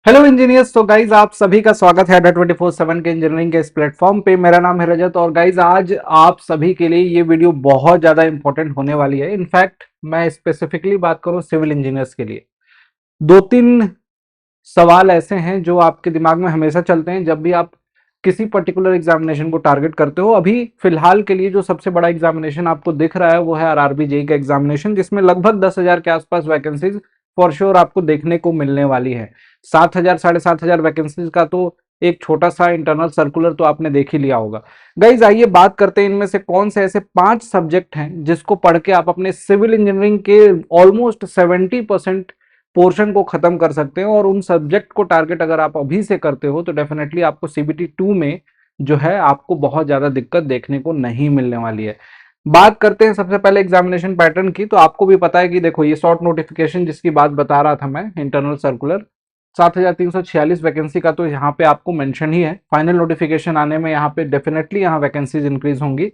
Hello engineers. तो guys आप सभी का स्वागत है अड्डा 24/7 के इंजीनियरिंग के इस प्लेटफॉर्म पे। मेरा नाम है रजत और गाइज आज आप सभी के लिए ये वीडियो बहुत ज़्यादा इंपॉर्टेंट होने वाली है। इनफैक्ट मैं स्पेसिफिकली बात करूं सिविल इंजीनियर्स के लिए, दो तीन सवाल ऐसे हैं जो आपके दिमाग में हमेशा चलते हैं जब भी आप किसी पर्टिकुलर एग्जामिनेशन को टारगेट करते हो। अभी फिलहाल के लिए जो सबसे बड़ा एग्जामिनेशन आपको दिख रहा है वो है आरआरबी जेई का एग्जामिनेशन, जिसमें लगभग 10,000 के आसपास वैकेंसीज फॉर श्योर आपको देखने को मिलने वाली है। 7,000 7,500 वैकेंसीज का तो एक छोटा सा इंटरनल सर्कुलर तो आपने देख ही लिया होगा। गाइज आइए बात करते हैं इनमें से कौन से ऐसे 5 सब्जेक्ट हैं जिसको पढ़ के आप अपने सिविल इंजीनियरिंग के ऑलमोस्ट 70% पोर्शन को खत्म कर सकते हैं। और उन सब्जेक्ट को टारगेट अगर आप अभी से करते हो तो डेफिनेटली आपको सीबीटी 2 में जो है आपको बहुत ज्यादा दिक्कत देखने को नहीं मिलने वाली है। बात करते हैं सबसे पहले एग्जामिनेशन पैटर्न की। तो आपको भी पता है कि देखो ये शॉर्ट नोटिफिकेशन जिसकी बात बता रहा था मैं, इंटरनल सर्कुलर 7,346 वैकेंसी का तो यहाँ पे आपको मेंशन ही है। फाइनल नोटिफिकेशन आने में यहाँ पे डेफिनेटली यहाँ वैकेंसीज इंक्रीज होंगी।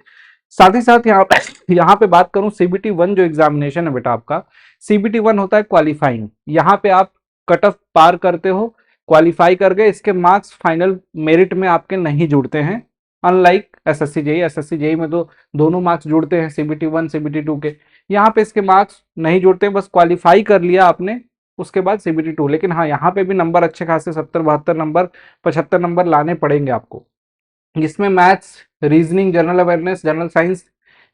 साथ ही साथ यहाँ पे बात करूं सीबीटी 1 जो एग्जामिनेशन है बेटा आपका, सीबीटी 1 होता है क्वालिफाइंग। यहाँ पे आप कट ऑफ पार करते हो, क्वालिफाई कर गए, इसके मार्क्स फाइनल मेरिट में आपके नहीं जुड़ते हैं। अनलाइक एसएससी जेई में तो दोनों मार्क्स जुड़ते हैं, सीबीटी 1 सीबीटी 2 के। यहाँ पे इसके मार्क्स नहीं जुड़ते, बस क्वालिफाई कर लिया आपने उसके बाद सीबीटी 2। लेकिन हाँ, यहाँ पे भी नंबर अच्छे खासे 70 72 नंबर 75 नंबर लाने पड़ेंगे आपको। इसमें maths, reasoning, general awareness, general science,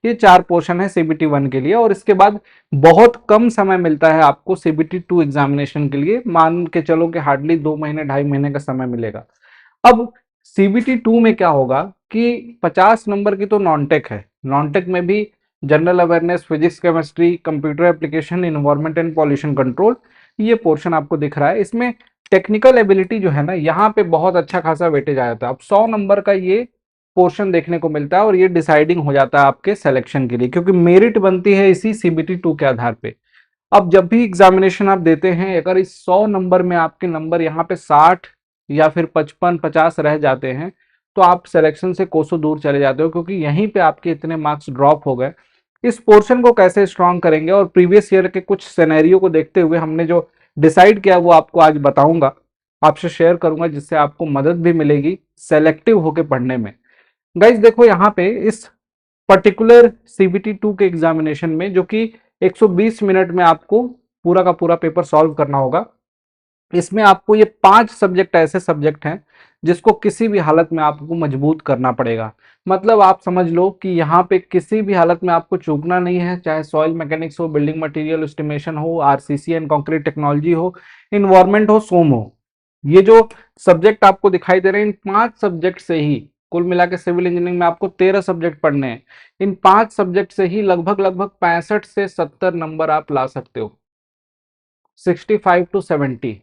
ये 4 पोर्शन है सीबीटी 1 के लिए। और इसके बाद बहुत कम समय मिलता है आपको सीबीटी 2 एग्जामिनेशन के लिए। मान के चलो कि हार्डली 2 महीने 2.5 महीने का समय मिलेगा। अब सीबीटी 2 में क्या होगा कि 50 नंबर की तो नॉन टेक है। नॉन टेक में भी general awareness, physics, chemistry, computer application, environment and pollution control, ये पोर्शन आपको दिख रहा है। इसमें टेक्निकल एबिलिटी जो है ना, यहाँ पे बहुत अच्छा खासा वेटेज आ जाता है। अब 100 नंबर का ये पोर्शन देखने को मिलता है और ये डिसाइडिंग हो जाता है आपके सिलेक्शन के लिए, क्योंकि मेरिट बनती है इसी सीबीटी 2 के आधार पे। अब जब भी एग्जामिनेशन आप देते हैं, अगर इस 100 नंबर में आपके नंबर यहाँ पे 60 या फिर 55 50 रह जाते हैं तो आप सिलेक्शन से कोसों दूर चले जाते हो, क्योंकि यहीं पे आपके इतने मार्क्स ड्रॉप हो गए। इस पोर्शन को कैसे स्ट्रॉन्ग करेंगे और प्रीवियस ईयर के कुछ सिनेरियो को देखते हुए हमने जो डिसाइड किया वो आपको आज बताऊंगा, आपसे शेयर करूंगा, जिससे आपको मदद भी मिलेगी सेलेक्टिव होकर पढ़ने में। गाइज देखो यहाँ पे इस पर्टिकुलर सीबीटी 2 के एग्जामिनेशन में, जो कि 120 मिनट में आपको पूरा का पूरा पेपर सॉल्व करना होगा, इसमें आपको ये 5 सब्जेक्ट ऐसे सब्जेक्ट हैं जिसको किसी भी हालत में आपको मजबूत करना पड़ेगा। मतलब आप समझ लो कि यहाँ पे किसी भी हालत में आपको चूकना नहीं है, चाहे सॉइल मैकेनिक्स हो, बिल्डिंग मटेरियल एस्टिमेशन हो, आरसीसी एंड कंक्रीट टेक्नोलॉजी हो, इन्वायरमेंट हो, सोम हो। ये जो सब्जेक्ट आपको दिखाई दे रहे हैं, इन 5 सब्जेक्ट से ही कुल मिला के सिविल इंजीनियरिंग में आपको 13 सब्जेक्ट पढ़ने हैं। इन 5 सब्जेक्ट से ही लगभग लगभग 65 से 70 नंबर आप ला सकते हो, 65 to 70।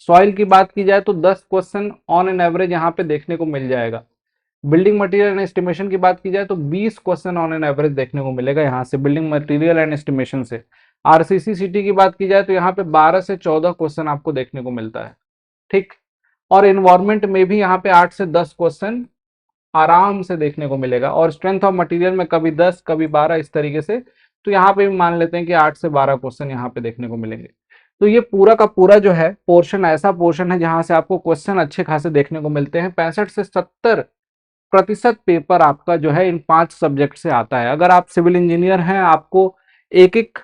सॉइल की बात की जाए तो 10 क्वेश्चन ऑन एन एवरेज यहाँ पे देखने को मिल जाएगा। बिल्डिंग मटेरियल एंड एस्टिमेशन की बात की जाए तो 20 क्वेश्चन ऑन एन एवरेज देखने को मिलेगा यहाँ से, बिल्डिंग मटेरियल एंड एस्टिमेशन से। आरसीसी सिटी की बात की जाए तो यहाँ पे 12 से 14 क्वेश्चन आपको देखने को मिलता है, ठीक। और इन्वायरमेंट में भी यहाँ पे 8 से 10 क्वेश्चन आराम से देखने को मिलेगा। और स्ट्रेंथ ऑफ मटेरियल में कभी 10 कभी 12 इस तरीके से। तो यहाँ पे भी मान लेते हैं कि 8 से 12 क्वेश्चन यहाँ पे देखने को मिलेंगे। तो ये पूरा का पूरा जो है पोर्शन ऐसा पोर्शन है जहां से आपको क्वेश्चन अच्छे खासे देखने को मिलते हैं। 65 से 70% पेपर आपका जो है इन 5 सब्जेक्ट से आता है। अगर आप सिविल इंजीनियर हैं, आपको एक एक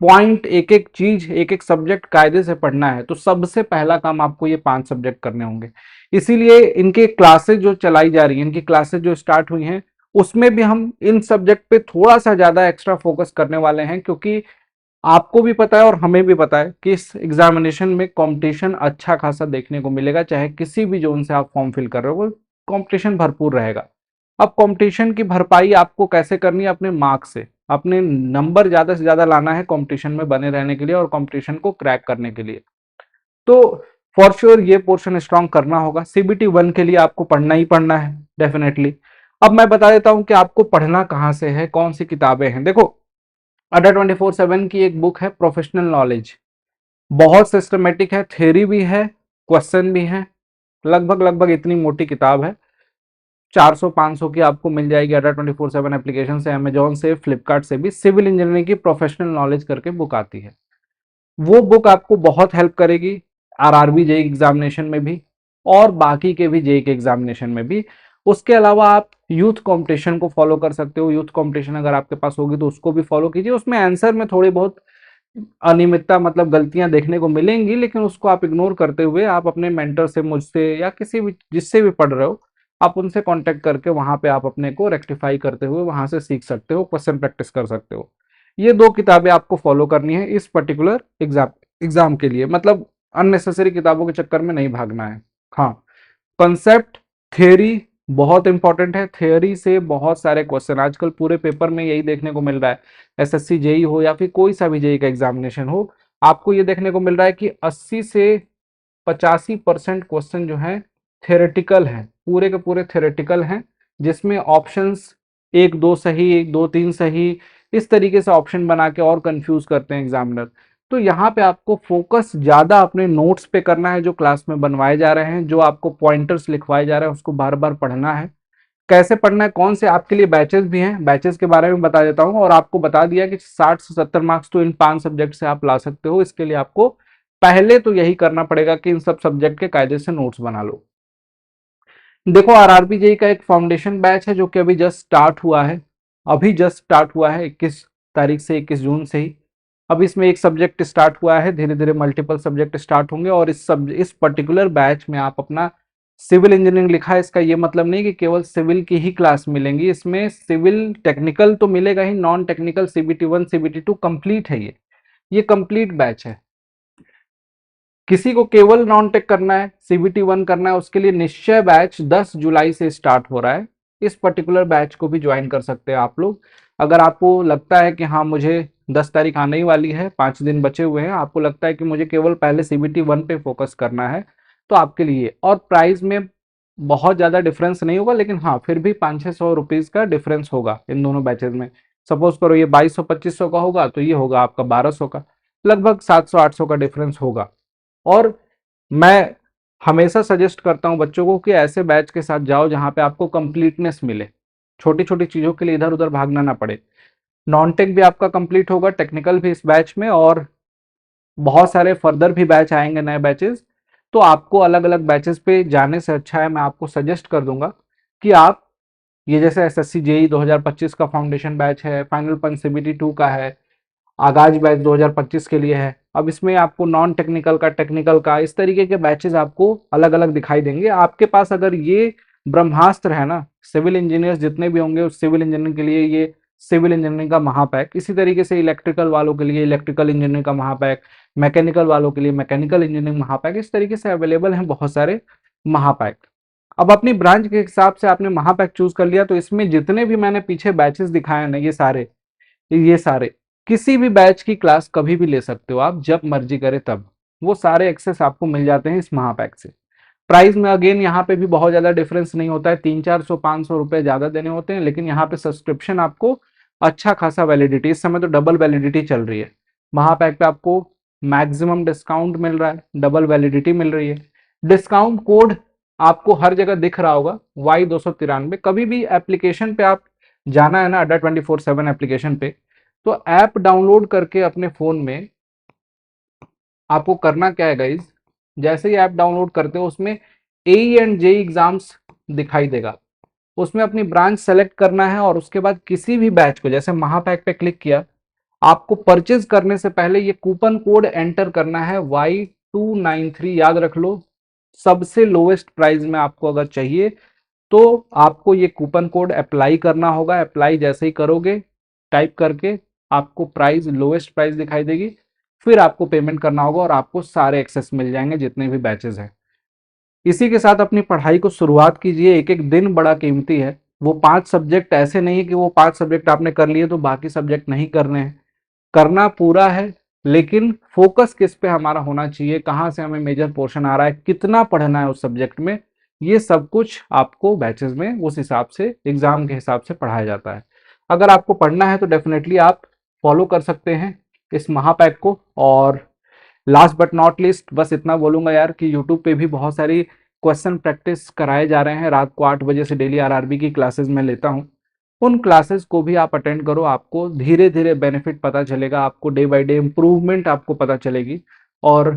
पॉइंट, एक एक चीज, एक एक सब्जेक्ट कायदे से पढ़ना है, तो सबसे पहला काम आपको ये 5 सब्जेक्ट करने होंगे। इसीलिए इनके क्लासेस जो चलाई जा रही हैं, इनकी क्लासेस जो स्टार्ट हुई हैं, उसमें भी हम इन सब्जेक्ट पे थोड़ा सा ज्यादा एक्स्ट्रा फोकस करने वाले हैं, क्योंकि आपको भी पता है और हमें भी पता है कि इस एग्जामिनेशन में कंपटीशन अच्छा खासा देखने को मिलेगा। चाहे किसी भी जोन से आप फॉर्म फिल कर रहे हो, कंपटीशन भरपूर रहेगा। अब कंपटीशन की भरपाई आपको कैसे करनी है? अपने मार्क्स से। अपने नंबर ज्यादा से ज्यादा लाना है कंपटीशन में बने रहने के लिए और कंपटीशन को क्रैक करने के लिए। तो फॉर श्योर ये पोर्शन स्ट्रांग करना होगा। सीबीटी 1 के लिए आपको पढ़ना ही पढ़ना है डेफिनेटली। अब मैं बता देता हूं कि आपको पढ़ना कहां से है, कौन सी किताबें हैं। देखो, अड्डा 24/7 की एक बुक है प्रोफेशनल नॉलेज, बहुत सिस्टमेटिक है, थ्योरी भी है, क्वेश्चन भी है। लगभग लगभग इतनी मोटी किताब है, 400-500 की आपको मिल जाएगी अड्डा 24/7 एप्लीकेशन से, अमेजोन से, फ्लिपकार्ट से भी। सिविल इंजीनियरिंग की प्रोफेशनल नॉलेज करके बुक आती है, वो बुक आपको बहुत हेल्प करेगी। आरआरबी जेई एग्जामिनेशन में भी और बाकी के भी जेई के एग्जामिनेशन में भी। उसके अलावा आप यूथ कंपटीशन को फॉलो कर सकते हो। यूथ कंपटीशन अगर आपके पास होगी तो उसको भी फॉलो कीजिए। उसमें आंसर में थोड़ी बहुत अनियमितता मतलब गलतियां देखने को मिलेंगी, लेकिन उसको आप इग्नोर करते हुए आप अपने मेंटर से, मुझसे या किसी भी जिससे भी पढ़ रहे हो, आप उनसे कांटेक्ट करके वहां पे आप अपने को रेक्टिफाई करते हुए वहां से सीख सकते हो, क्वेश्चन प्रैक्टिस कर सकते हो। ये दो किताबें आपको फॉलो करनी है इस पर्टिकुलर एग्जाम के लिए, मतलब अननेसेसरी किताबों के चक्कर में नहीं भागना है। हाँ, कंसेप्ट, थ्योरी बहुत इंपॉर्टेंट है। थ्योरी से बहुत सारे क्वेश्चन आजकल पूरे पेपर में यही देखने को मिल रहा है। एसएससी जेई हो या फिर कोई सा भी जेई का एग्जामिनेशन हो, आपको ये देखने को मिल रहा है कि 80 से 85% क्वेश्चन जो है थ्योरेटिकल हैं, पूरे के पूरे थ्योरेटिकल हैं, जिसमें ऑप्शंस एक दो सही, एक दो तीन सही, इस तरीके से ऑप्शन बना के और कंफ्यूज करते हैं एग्जामिनर। तो यहाँ पे आपको फोकस ज्यादा अपने नोट्स पे करना है, जो क्लास में बनवाए जा रहे हैं, जो आपको पॉइंटर्स लिखवाए जा रहे हैं, उसको बार बार पढ़ना है। कैसे पढ़ना है, कौन से आपके लिए बैचेस भी हैं, बैचेस के बारे में बता देता हूँ। और आपको बता दिया कि 60 से 70 मार्क्स तो इन 5 सब्जेक्ट से आप ला सकते हो। इसके लिए आपको पहले तो यही करना पड़ेगा कि इन सब सब्जेक्ट के कायदे से नोट्स बना लो। देखो, आरआरबी जेई का एक फाउंडेशन बैच है जो कि अभी जस्ट स्टार्ट हुआ है। अभी जस्ट स्टार्ट हुआ है 21 तारीख से, 21 जून से ही। अब इसमें एक सब्जेक्ट स्टार्ट हुआ है, धीरे धीरे मल्टीपल सब्जेक्ट स्टार्ट होंगे। और इस पर्टिकुलर बैच में आप अपना सिविल इंजीनियरिंग लिखा है, इसका ये मतलब नहीं कि केवल सिविल की ही क्लास मिलेंगी। इसमें सिविल टेक्निकल तो मिलेगा ही, non technical CBT 1 CBT 2 complete है। ये कंप्लीट बैच है। किसी को केवल नॉन टेक करना है, CBT 1 करना है, उसके लिए निश्चय बैच 10 जुलाई से स्टार्ट हो रहा है। इस पर्टिकुलर बैच को भी ज्वाइन कर सकते हैं आप लोग। अगर आपको लगता है कि हाँ, मुझे 10 तारीख आने ही वाली है, 5 दिन बचे हुए हैं, आपको लगता है कि मुझे केवल पहले CBT 1 पे फोकस करना है, तो आपके लिए। और प्राइस में बहुत ज़्यादा डिफरेंस नहीं होगा, लेकिन हाँ फिर भी 500-600 रुपीज़ का डिफरेंस होगा इन दोनों बैचेज में। सपोज करो ये 2200-2500 का होगा, तो ये होगा आपका 1200 का, लगभग 700-800 का डिफरेंस होगा। और मैं हमेशा सजेस्ट करता हूं बच्चों को कि ऐसे बैच के साथ जाओ जहां पे आपको कंप्लीटनेस मिले, छोटी छोटी चीजों के लिए इधर उधर भागना ना पड़े। नॉन टेक भी आपका कंप्लीट होगा, टेक्निकल भी इस बैच में, और बहुत सारे फर्दर भी बैच आएंगे, नए बैचेस। तो आपको अलग अलग बैचेस पे जाने से अच्छा है, मैं आपको सजेस्ट कर दूंगा कि आप ये, जैसे एसएससी जेई 2025 का फाउंडेशन बैच है, फाइनल पंच CBT 2 का है, आगाज बैच 2025 के लिए है। अब इसमें आपको नॉन टेक्निकल का, टेक्निकल का, इस तरीके के बैचेस आपको अलग अलग दिखाई देंगे। आपके पास अगर ये ब्रह्मास्त्र है ना, सिविल इंजीनियर्स जितने भी होंगे उस सिविल इंजीनियरिंग के लिए ये सिविल इंजीनियरिंग का महापैक, इसी तरीके से इलेक्ट्रिकल वालों के लिए इलेक्ट्रिकल इंजीनियरिंग का महापैक, मैकेनिकल वालों के लिए मैकेनिकल इंजीनियरिंग महापैक, इस तरीके से अवेलेबल हैं बहुत सारे महापैक। अब अपनी ब्रांच के हिसाब से आपने महापैक चूज कर लिया, तो इसमें जितने भी मैंने पीछे बैचेस दिखाए ना, ये सारे किसी भी बैच की क्लास कभी भी ले सकते हो आप, जब मर्जी करे तब। वो सारे एक्सेस आपको मिल जाते हैं इस महापैक से। प्राइस में अगेन यहाँ पे भी बहुत ज्यादा डिफरेंस नहीं होता है, 300-400-500 रुपए ज्यादा देने होते हैं, लेकिन यहाँ पे सब्सक्रिप्शन आपको अच्छा खासा वैलिडिटी, इस समय तो डबल वैलिडिटी चल रही है। महापैक पे आपको मैक्सिमम डिस्काउंट मिल रहा है, डबल वैलिडिटी मिल रही है। डिस्काउंट कोड आपको हर जगह दिख रहा होगा, Y293। कभी भी एप्लीकेशन पे आप जाना है ना, अड्डा 24/7 एप्लीकेशन पे, तो ऐप डाउनलोड करके अपने फोन में आपको करना क्या है गाइज, जैसे ही ऐप डाउनलोड करते हो उसमें AE एंड जेई एग्जाम्स दिखाई देगा, उसमें अपनी ब्रांच सेलेक्ट करना है, और उसके बाद किसी भी बैच को, जैसे महापैक पे क्लिक किया, आपको परचेज करने से पहले ये कूपन कोड एंटर करना है Y293, याद रख लो। सबसे लोएस्ट प्राइस में आपको अगर चाहिए तो आपको ये कूपन कोड अप्लाई करना होगा। अप्लाई जैसे ही करोगे, टाइप करके आपको प्राइस, लोएस्ट प्राइस दिखाई देगी, फिर आपको पेमेंट करना होगा और आपको सारे एक्सेस मिल जाएंगे जितने भी बैचेस हैं। इसी के साथ अपनी पढ़ाई को शुरुआत कीजिए। एक एक दिन बड़ा कीमती है। वो 5 सब्जेक्ट ऐसे नहीं है कि वो 5 सब्जेक्ट आपने कर लिए तो बाकी सब्जेक्ट नहीं करने हैं, करना पूरा है। लेकिन फोकस किस पे हमारा होना चाहिए, कहाँ से हमें मेजर पोर्शन आ रहा है, कितना पढ़ना है उस सब्जेक्ट में, ये सब कुछ आपको बैचेस में उस हिसाब से, एग्जाम के हिसाब से पढ़ाया जाता है। अगर आपको पढ़ना है तो डेफिनेटली आप फॉलो कर सकते हैं इस महापैक को। और लास्ट बट नॉट लिस्ट बस इतना बोलूंगा यार कि यूट्यूब पे भी बहुत सारी क्वेश्चन प्रैक्टिस कराए जा रहे हैं। रात को 8 बजे से डेली आरआरबी की क्लासेस में लेता हूँ। उन क्लासेस को भी आप अटेंड करो, आपको धीरे धीरे बेनिफिट पता चलेगा, आपको डे बाय डे इम्प्रूवमेंट आपको पता चलेगी। और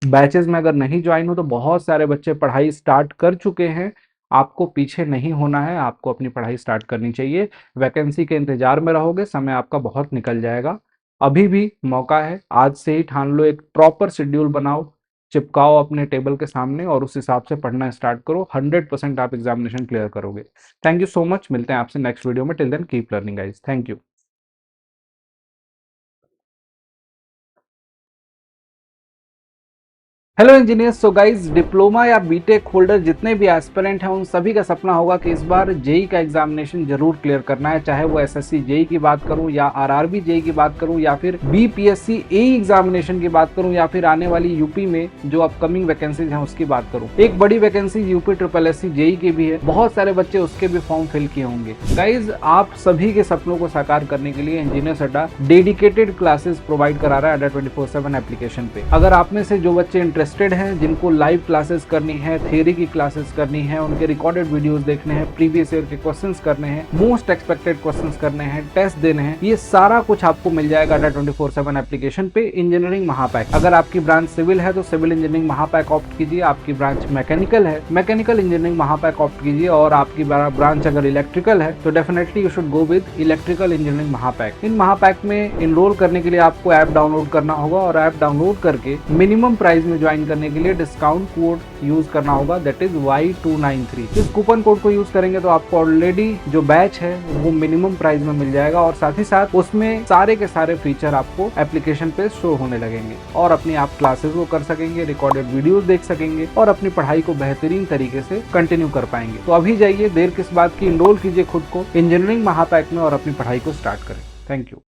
बैचेस में अगर नहीं ज्वाइन हो तो बहुत सारे बच्चे पढ़ाई स्टार्ट कर चुके हैं। आपको पीछे नहीं होना है, आपको अपनी पढ़ाई स्टार्ट करनी चाहिए। वैकेंसी के इंतजार में रहोगे, समय आपका बहुत निकल जाएगा। अभी भी मौका है, आज से ही ठान लो, एक प्रॉपर शेड्यूल बनाओ, चिपकाओ अपने टेबल के सामने और उस हिसाब से पढ़ना स्टार्ट करो। 100% आप एग्जामिनेशन क्लियर करोगे। थैंक यू सो मच, मिलते हैं आपसे नेक्स्ट वीडियो में। Till then keep learning guys, thank you. Hello engineers. So guys, diploma या बीटेक होल्डर जितने भी एस्पिरेंट हैं उन सभी का सपना होगा कि इस बार जेई का एग्जामिनेशन जरूर क्लियर करना है। चाहे वो एसएससी जेई की बात करूं या आरआरबी जेई की बात करूं या फिर बीपीएससी एई एग्जामिनेशन की बात करूं या फिर आने वाली यूपी में जो अपकमिंग वैकेंसीज हैं उसकी बात करूं। एक बड़ी vacancy UP triple SC JE की भी है, बहुत सारे बच्चे उसके भी फॉर्म फिल किए होंगे। गाइज, आप सभी के सपनों को साकार करने के लिए इंजीनियर्स अड्डा डेडिकेटेड क्लासेस प्रोवाइड करा रहा है अड्डा 24/7 एप्लीकेशन पे। अगर आप में से जो बच्चे इंटरेस्टेड हैं, जिनको लाइव क्लासेस करनी है, थियरी की क्लासेस करनी है, उनके रिकॉर्डेड वीडियोस देखने हैं, प्रीवियस ईयर के क्वेश्चंस करने हैं, मोस्ट एक्सपेक्टेड क्वेश्चंस करने हैं, टेस्ट देने हैं, ये सारा कुछ आपको मिल जाएगा अड्डा 24/7 एप्लीकेशन पे। इंजीनियरिंग महापैक, अगर आपकी ब्रांच सिविल है तो सिविल इंजीनियरिंग महापैक ऑप्ट कीजिए, आपकी ब्रांच मैकेनिकल है मैकेनिकल इंजीनियरिंग महापैक ऑप्ट कीजिए, और आपकी ब्रांच अगर इलेक्ट्रिकल है तो definitely you should go with electrical engineering Mahapack. इन महापैक में इनरोल करने के लिए आपको ऐप डाउनलोड करना होगा और ऐप डाउनलोड करके मिनिमम प्राइस में ज्वाइन करने के लिए डिस्काउंट कोड यूज करना होगा, दैट इज Y293। इस कूपन कोड को यूज करेंगे तो आपको ऑलरेडी जो बैच है वो मिनिमम प्राइस में मिल जाएगा और साथ ही साथ उसमें सारे के सारे फीचर आपको एप्लीकेशन पे शो होने लगेंगे और अपनी आप क्लासेस को कर सकेंगे, रिकॉर्डेड वीडियोस देख सकेंगे और अपनी पढ़ाई को बेहतरीन तरीके से कंटिन्यू कर पाएंगे। तो अभी जाइए, देर किस बात की, इनरोल कीजिए खुद को इंजीनियरिंग महापैक में और अपनी पढ़ाई को स्टार्ट करें। Thank you.